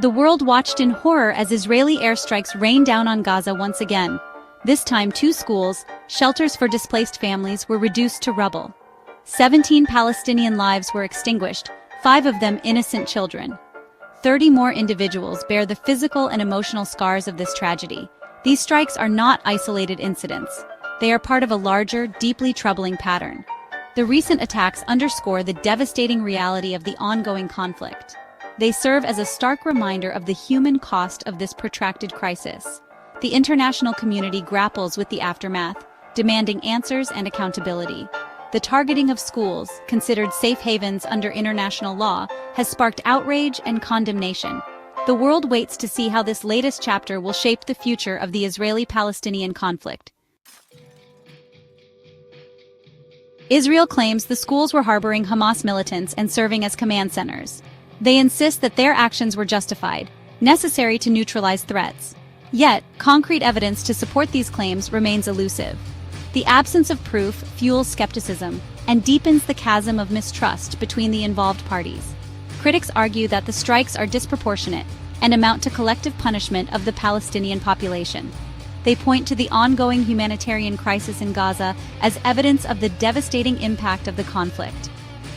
The world watched in horror as Israeli airstrikes rained down on Gaza once again. This time, 2 schools, shelters for displaced families, were reduced to rubble. 17 Palestinian lives were extinguished, 5 of them innocent children. 30 more individuals bear the physical and emotional scars of this tragedy. These strikes are not isolated incidents. They are part of a larger, deeply troubling pattern. The recent attacks underscore the devastating reality of the ongoing conflict. They serve as a stark reminder of the human cost of this protracted crisis. The international community grapples with the aftermath, demanding answers and accountability. The targeting of schools, considered safe havens under international law, has sparked outrage and condemnation. The world waits to see how this latest chapter will shape the future of the Israeli-Palestinian conflict. Israel claims the schools were harboring Hamas militants and serving as command centers. They insist that their actions were justified, necessary to neutralize threats. Yet, concrete evidence to support these claims remains elusive. The absence of proof fuels skepticism and deepens the chasm of mistrust between the involved parties. Critics argue that the strikes are disproportionate and amount to collective punishment of the Palestinian population. They point to the ongoing humanitarian crisis in Gaza as evidence of the devastating impact of the conflict.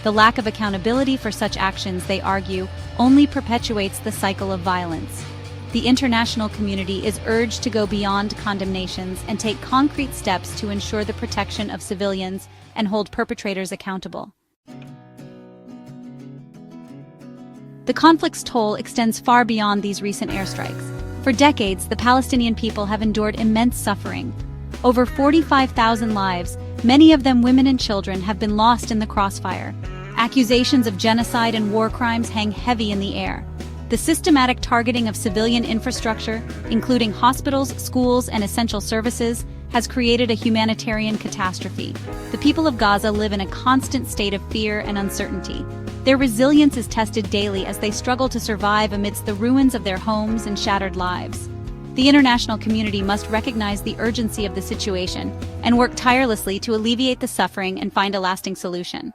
The lack of accountability for such actions, they argue, only perpetuates the cycle of violence. The international community is urged to go beyond condemnations and take concrete steps to ensure the protection of civilians and hold perpetrators accountable. The conflict's toll extends far beyond these recent airstrikes. For decades, the Palestinian people have endured immense suffering. Over 45,000 lives, many of them women and children, have been lost in the crossfire. Accusations of genocide and war crimes hang heavy in the air. The systematic targeting of civilian infrastructure, including hospitals, schools, and essential services, has created a humanitarian catastrophe. The people of Gaza live in a constant state of fear and uncertainty. Their resilience is tested daily as they struggle to survive amidst the ruins of their homes and shattered lives. The international community must recognize the urgency of the situation and work tirelessly to alleviate the suffering and find a lasting solution.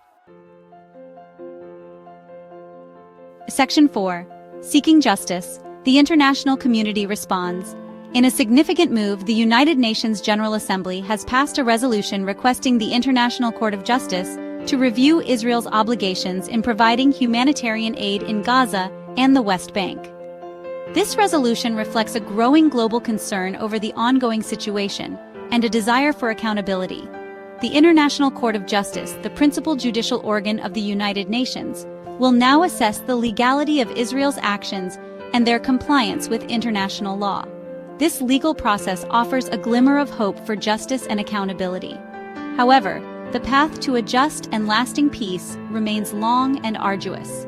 Section 4. Seeking justice, the international community responds. In a significant move, the United Nations General Assembly has passed a resolution requesting the International Court of Justice to review Israel's obligations in providing humanitarian aid in Gaza and the West Bank. This resolution reflects a growing global concern over the ongoing situation and a desire for accountability. The International Court of Justice, the principal judicial organ of the United Nations, will now assess the legality of Israel's actions and their compliance with international law. This legal process offers a glimmer of hope for justice and accountability. However, the path to a just and lasting peace remains long and arduous.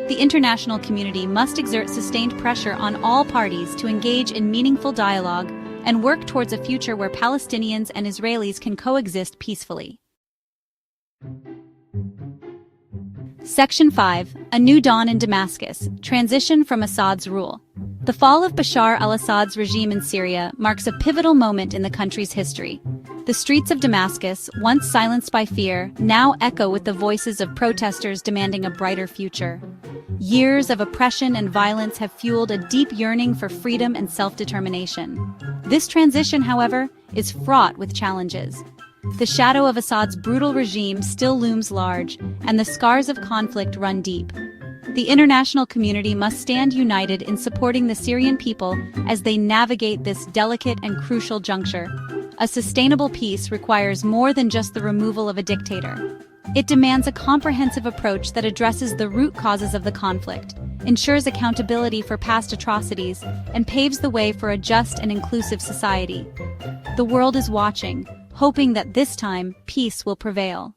The international community must exert sustained pressure on all parties to engage in meaningful dialogue and work towards a future where Palestinians and Israelis can coexist peacefully. Section 5. A New Dawn in Damascus. Transition from Assad's rule. The fall of Bashar al-Assad's regime in Syria marks a pivotal moment in the country's history. The streets of Damascus, once silenced by fear, now echo with the voices of protesters demanding a brighter future. Years of oppression and violence have fueled a deep yearning for freedom and self-determination. This transition, however, is fraught with challenges. The shadow of Assad's brutal regime still looms large, and the scars of conflict run deep. The international community must stand united in supporting the Syrian people as they navigate this delicate and crucial juncture. A sustainable peace requires more than just the removal of a dictator. It demands a comprehensive approach that addresses the root causes of the conflict, ensures accountability for past atrocities, and paves the way for a just and inclusive society. The world is watching, hoping that this time peace will prevail.